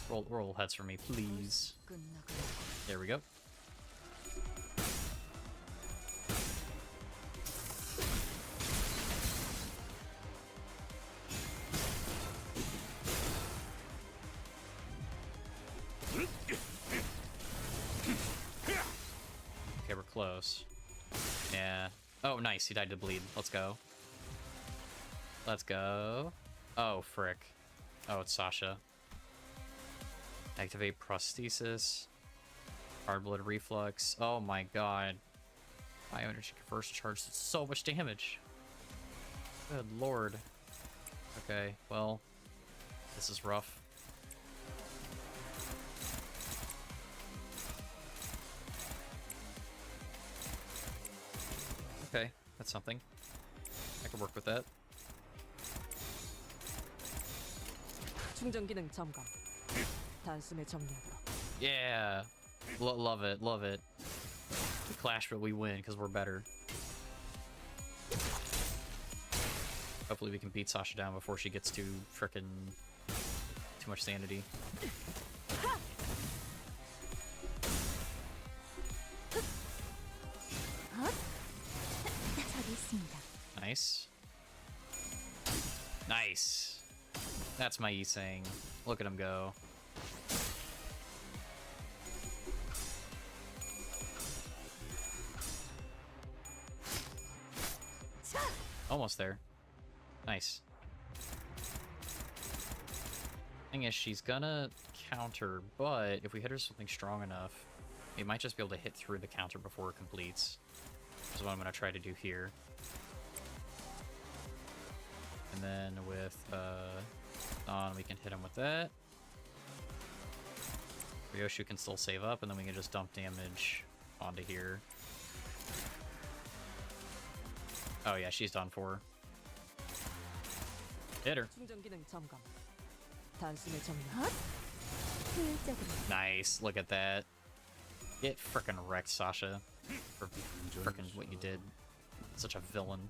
Roll heads for me, please. 끝나고. There we go. Okay, we're close. Yeah. Oh, nice. He died to bleed. Let's go. Let's go. Oh, frick. Oh, it's Sasha. Activate prosthesis. Hard blood reflux. Oh my god. My energy conversion charge did so much damage. Good lord. Okay, well, this is rough. Okay, that's something. I can work with that. 충전 기능 점검. 단숨에 정리하도록. Yeah! Love it, love it. We clash, but we win, because we're better. Hopefully we can beat Sasha down before she gets too frickin' too much sanity. 저기 있습니다. Nice. Nice. That's my Yi-Sang. Look at him go. Almost there. Nice. Thing is, she's gonna counter, but if we hit her with something strong enough, we might just be able to hit through the counter before it completes. Which is what I'm gonna try to do here. And then with on, we can hit him with that. Ryoshu can still save up, and then we can just dump damage onto here. Oh yeah, she's done for. Hit her. 충전 기능 점검. 단숨에 정리. 효율적으로. Nice. Look at that. Get frickin' wrecked, Sasha. For frickin' what you did. Such a villain.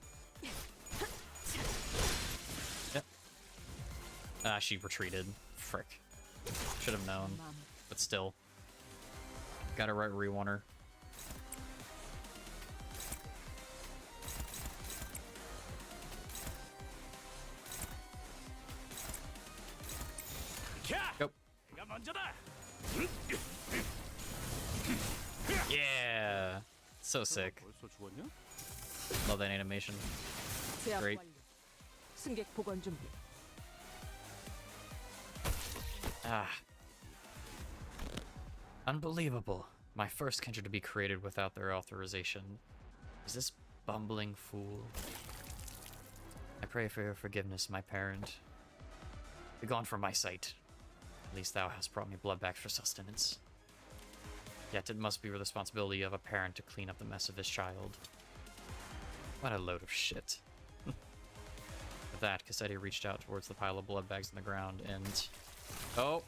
Yep. Ah, she retreated. Frick. Should have known. But still. Got it right where you want her. Go. Yeah. So sick. 벌써 죽었냐? Love that animation. 제압 Great. 완료. 승객 보관 준비. Ah. Unbelievable. My first kindred to be created without their authorization. Is this bumbling fool? I pray for your forgiveness, my parent. Be gone from my sight. At least thou hast brought me blood back for sustenance. Yet it must be the responsibility of a parent to clean up the mess of his child. What a load of shit. With that, Cassetti reached out towards the pile of blood bags in the ground and... Oh!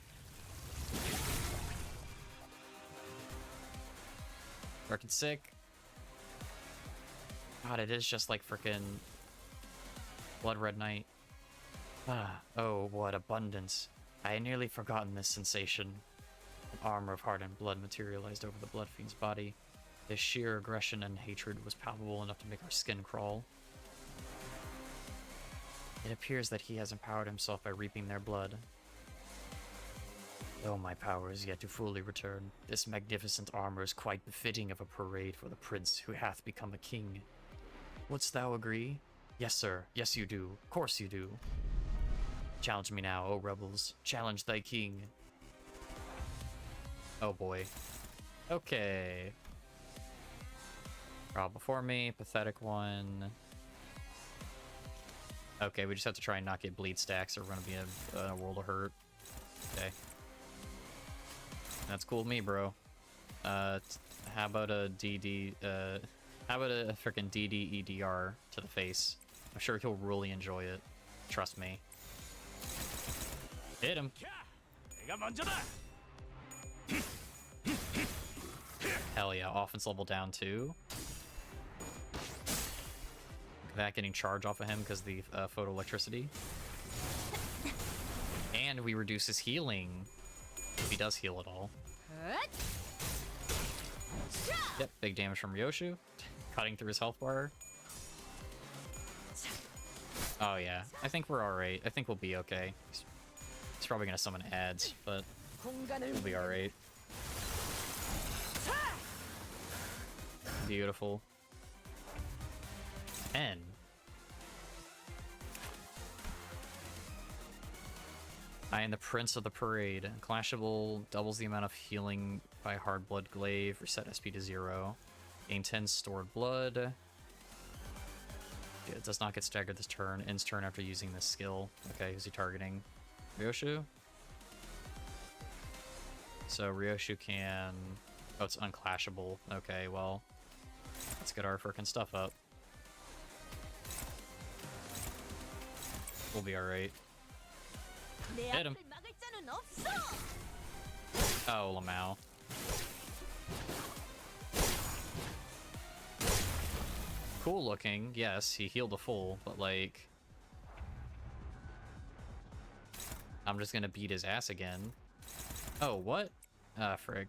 Freaking sick. God, it is just like frickin' Blood Red Knight. Ah, oh, what abundance. I had nearly forgotten this sensation. An armor of heart and blood materialized over the Blood Fiend's body. His sheer aggression and hatred was palpable enough to make our skin crawl. It appears that he has empowered himself by reaping their blood. Though my power is yet to fully return, this magnificent armor is quite befitting of a parade for the prince who hath become a king. Wouldst thou agree? Yes, sir. Yes, you do. Of course you do. Challenge me now, O rebels. Challenge thy king. Oh boy. Okay. Raw before me. Pathetic one. Okay, we just have to try and not get bleed stacks or we're gonna be in a world of hurt. Okay. That's cool with me, bro. How about a DD, how about a freaking DDEDR to the face? I'm sure he'll really enjoy it. Trust me. Hit him. Hell yeah, offense level down too. That getting charge off of him because of the photoelectricity. And we reduce his healing. If he does heal at all. Yep, big damage from Ryoshu. Cutting through his health bar. Oh yeah, I think we're alright. I think we'll be okay. He's probably gonna summon ads, but we'll be alright. Beautiful. 10. I am the Prince of the Parade. Clashable doubles the amount of healing by Hard Blood Glaive. Reset SP to 0. Gain 10 stored blood. It does not get staggered this turn. Ends turn after using this skill. Okay, who's he targeting? Ryoshu? So Ryoshu can... Oh, it's unclashable. Okay, well, let's get our frickin' stuff up. We'll be alright. Hit him. Oh, Lamau. Cool looking, yes, he healed a full, but like... I'm just gonna beat his ass again. Oh, what? Ah, frig.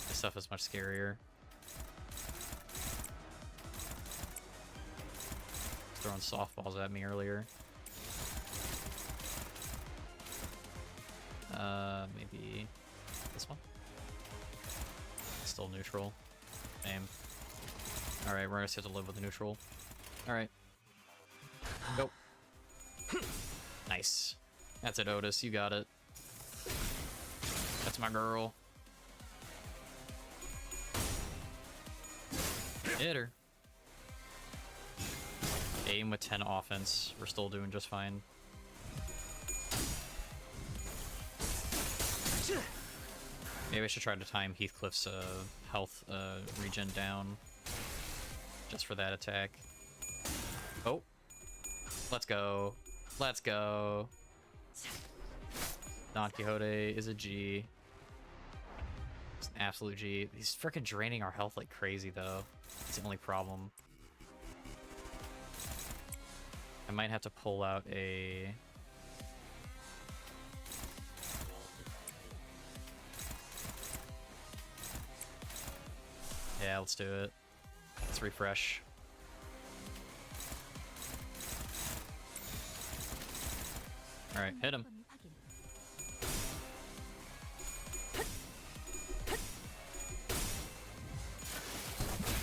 This stuff is much scarier. Throwing softballs at me earlier. Maybe this one? Still neutral. Same. Alright, we're gonna have to live with the neutral. Alright. Go. Nice. That's it, Otis. You got it. That's my girl. Hit her. Aim with 10 offense. We're still doing just fine. Maybe I should try to time Heathcliff's health regen down. Just for that attack. Oh. Let's go. Let's go. Don Quixote is a G. It's an absolute G. He's freaking draining our health like crazy, though. It's the only problem. I might have to pull out a... Yeah, let's do it. Let's refresh. Alright, hit him.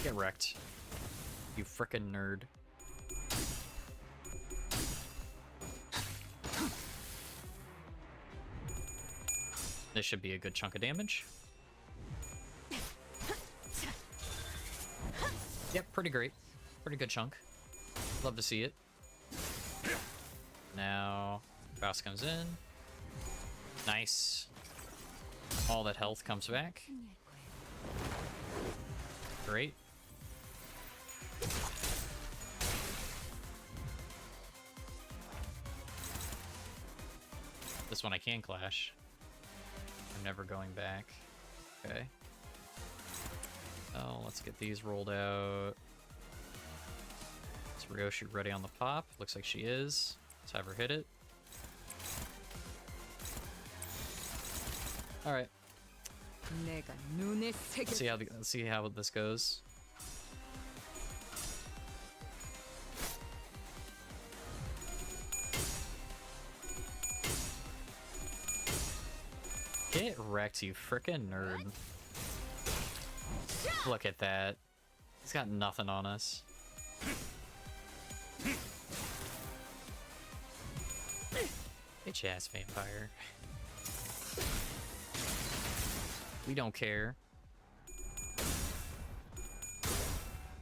Get wrecked. You frickin' nerd. This should be a good chunk of damage. Yep, pretty great. Pretty good chunk. Love to see it. Now, Faust comes in. Nice. All that health comes back. Great. This one I can clash. I'm never going back. Okay. Oh, let's get these rolled out. Is Ryoshi ready on the pop? Looks like she is. Let's have her hit it. Alright. Let's see how this goes. Get wrecked, you frickin' nerd. Look at that. He's got nothing on us. Bitch ass vampire. We don't care.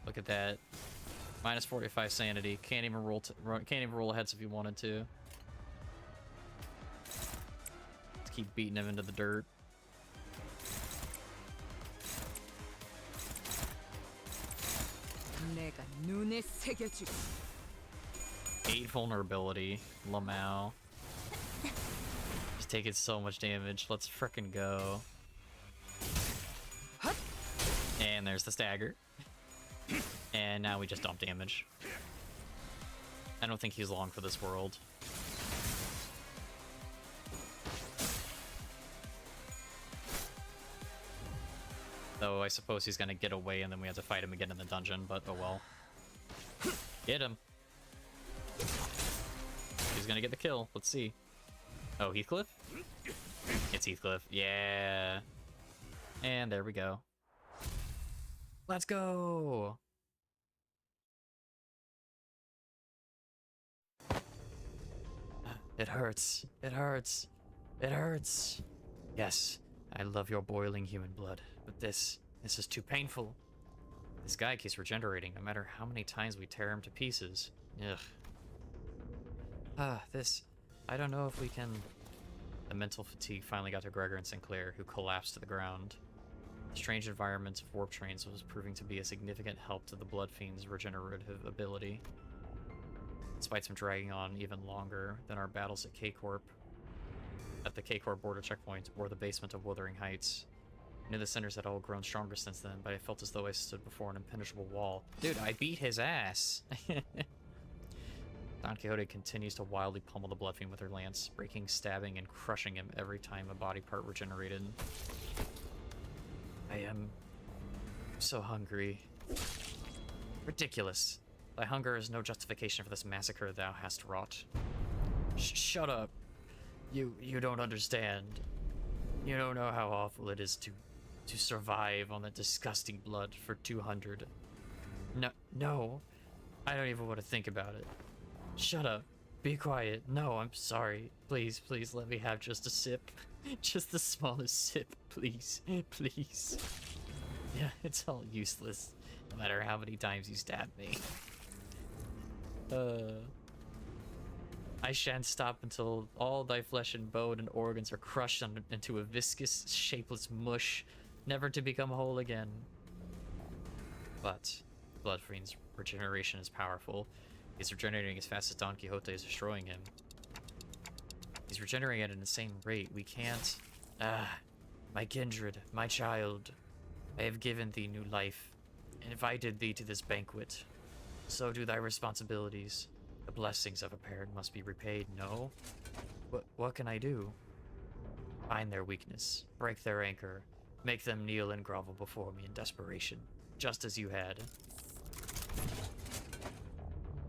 Look at that. Minus 45 sanity. Can't even roll ahead if you wanted to. Let's keep beating him into the dirt. Eight vulnerability. Lamau. He's taking so much damage. Let's frickin' go. And there's the stagger. And now we just dump damage. I don't think he's long for this world. Though I suppose he's gonna get away and then we have to fight him again in the dungeon, but oh well. Get him. He's gonna get the kill. Let's see. Oh, Heathcliff? It's Heathcliff. Yeah. And there we go. Let's go! It hurts. It hurts. It hurts. Yes, I love your boiling human blood, but this is too painful. This guy keeps regenerating no matter how many times we tear him to pieces. Ugh. This... I don't know if we can... The mental fatigue finally got to Gregor and Sinclair, who collapsed to the ground. The strange environment of warp trains was proving to be a significant help to the Blood Fiend's regenerative ability. Despite some dragging on even longer than our battles at the K-Corp border checkpoint, or the basement of Wuthering Heights. I knew the centers had all grown stronger since then, but I felt as though I stood before an impenetrable wall. Dude, I beat his ass! Don Quixote continues to wildly pummel the Blood Fiend with her lance, breaking, stabbing, and crushing him every time a body part regenerated. I am so hungry. Ridiculous. Thy hunger is no justification for this massacre thou hast wrought. Shut up. You don't understand. You don't know how awful it is to survive on that disgusting blood for 200. No. I don't even want to think about it. Shut up. Be quiet. No, I'm sorry. Please let me have just a sip. Just the smallest sip, please. Please. Yeah, it's all useless, no matter how many times you stab me. I shan't stop until all thy flesh and bone and organs are crushed into a viscous, shapeless mush, never to become whole again. But Blood Fiend's regeneration is powerful. He's regenerating as fast as Don Quixote is destroying him. He's regenerating at an insane rate. We can't... my kindred, my child. I have given thee new life, and invited thee to this banquet. So do thy responsibilities. The blessings of a parent must be repaid, no? What can I do? Find their weakness, break their anchor, make them kneel and grovel before me in desperation, just as you had.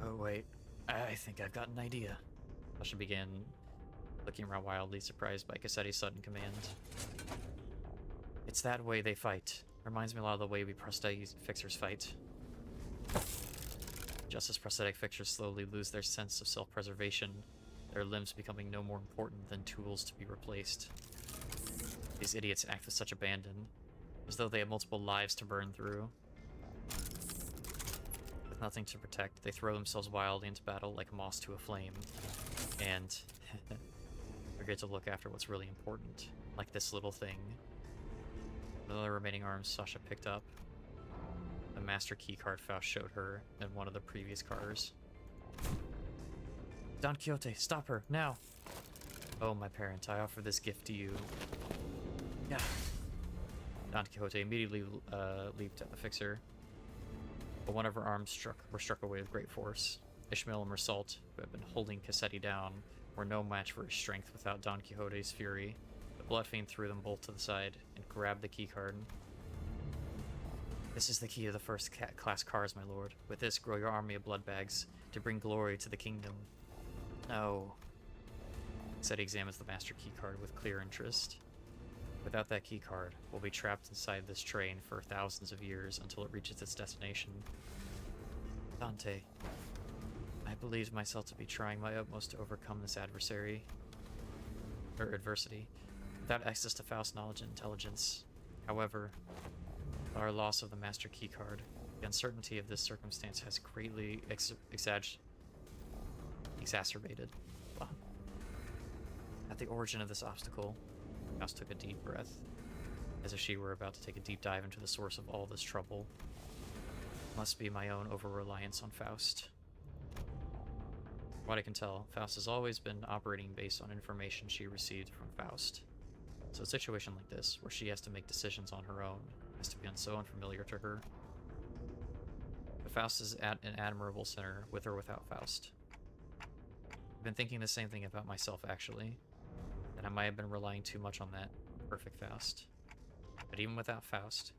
Oh wait, I think I've got an idea. Sasha began looking around wildly, surprised by Cassetti's sudden command. It's that way they fight. Reminds me a lot of the way we prosthetic fixers fight. Just as prosthetic fixers slowly lose their sense of self-preservation, their limbs becoming no more important than tools to be replaced. These idiots act with such abandon, as though they have multiple lives to burn through. With nothing to protect, they throw themselves wildly into battle like moss to a flame, and forget to look after what's really important, like this little thing. The other remaining arms Sasha picked up. The master keycard Faust showed her in one of the previous cars. Don Quixote, stop her, now! Oh, my parent, I offer this gift to you. Yeah. Don Quixote immediately leaped at the fixer, but one of her arms were struck away with great force. Ishmael and Mersault, who had been holding Cassetti down, were no match for his strength without Don Quixote's fury. The Blood Fiend threw them both to the side and grabbed the keycard. This is the key to the first class cars, my lord. With this, grow your army of blood bags to bring glory to the kingdom. No. Cassetti examines the master keycard with clear interest. Without that keycard, we'll be trapped inside this train for thousands of years until it reaches its destination. Dante, I believe myself to be trying my utmost to overcome this adversary. Adversity. Without access to Faust's knowledge and intelligence. However, our loss of the master keycard, the uncertainty of this circumstance has greatly exacerbated. Wow. At the origin of this obstacle, Faust took a deep breath, as if she were about to take a deep dive into the source of all this trouble. Must be my own over-reliance on Faust. From what I can tell, Faust has always been operating based on information she received from Faust. So a situation like this, where she has to make decisions on her own, has to be so unfamiliar to her. But Faust is at an admirable center, with or without Faust. I've been thinking the same thing about myself, actually. That I might have been relying too much on that perfect Faust. But even without Faust,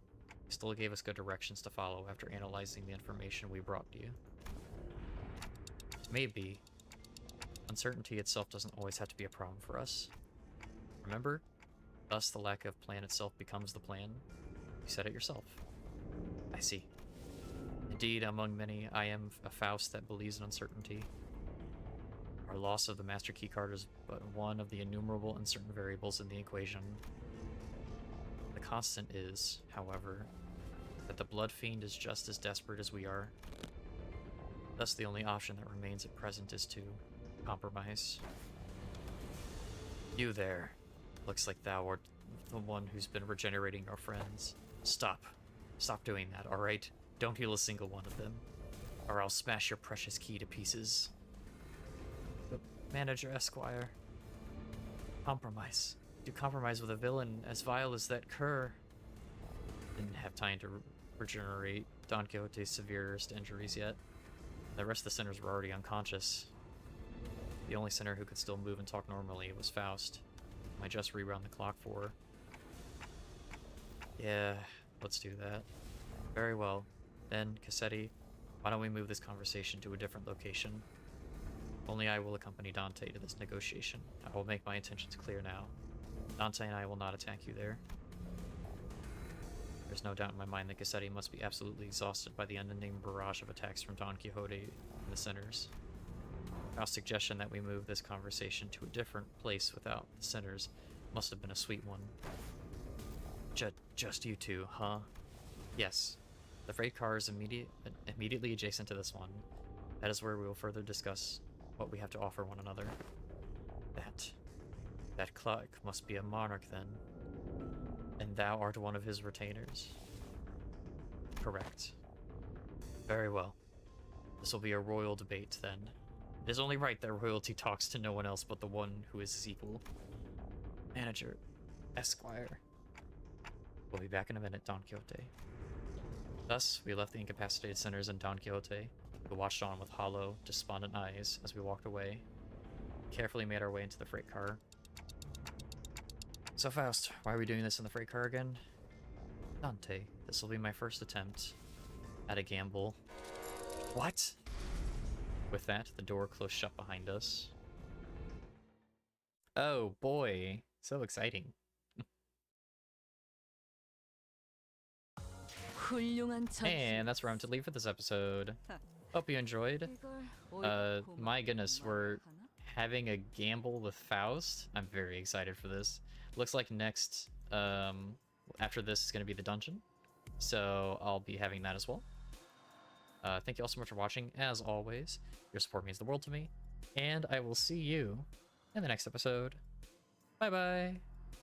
he still gave us good directions to follow after analyzing the information we brought to you. Maybe uncertainty itself doesn't always have to be a problem for us. Remember? Thus, the lack of plan itself becomes the plan. You said it yourself. I see. Indeed, among many, I am a Faust that believes in uncertainty. Our loss of the master keycard is but one of the innumerable uncertain variables in the equation. The constant is, however, that the Blood Fiend is just as desperate as we are. Thus, the only option that remains at present is to compromise. You there. Looks like thou art the one who's been regenerating our friends. Stop. Stop doing that, alright? Don't heal a single one of them, or I'll smash your precious key to pieces. But, Manager Esquire, compromise. Do compromise with a villain as vile as that cur. Didn't have time to regenerate Don Quixote's severest injuries yet. The rest of the sinners were already unconscious. The only sinner who could still move and talk normally was Faust, whom I just rewound the clock for. Yeah, let's do that. Very well. Then, Cassetti, why don't we move this conversation to a different location? Only I will accompany Dante to this negotiation. I will make my intentions clear now. Dante and I will not attack you there. There's no doubt in my mind that Cassetti must be absolutely exhausted by the unending barrage of attacks from Don Quixote and the sinners. Our suggestion that we move this conversation to a different place without the sinners must have been a sweet one. Just you two, huh? Yes. The freight car is immediately adjacent to this one. That is where we will further discuss what we have to offer one another. That Clark must be a monarch then. And thou art one of his retainers? Correct. Very well. This will be a royal debate then. It is only right that royalty talks to no one else but the one who is his equal. Manager, Esquire. We'll be back in a minute, Don Quixote. Thus, we left the incapacitated sinners and Don Quixote, who watched on with hollow, despondent eyes as we walked away. We carefully made our way into the freight car. So Faust, why are we doing this in the freight car again? Dante, this will be my first attempt at a gamble. What? With that, the door closed shut behind us. Oh boy, so exciting. 훌륭한 전. And that's where I'm to leave for this episode. Hope you enjoyed. My goodness, we're having a gamble with Faust. I'm very excited for this. Looks like next, after this is going to be the dungeon. So I'll be having that as well. Thank you all so much for watching. As always, your support means the world to me. And I will see you in the next episode. Bye-bye.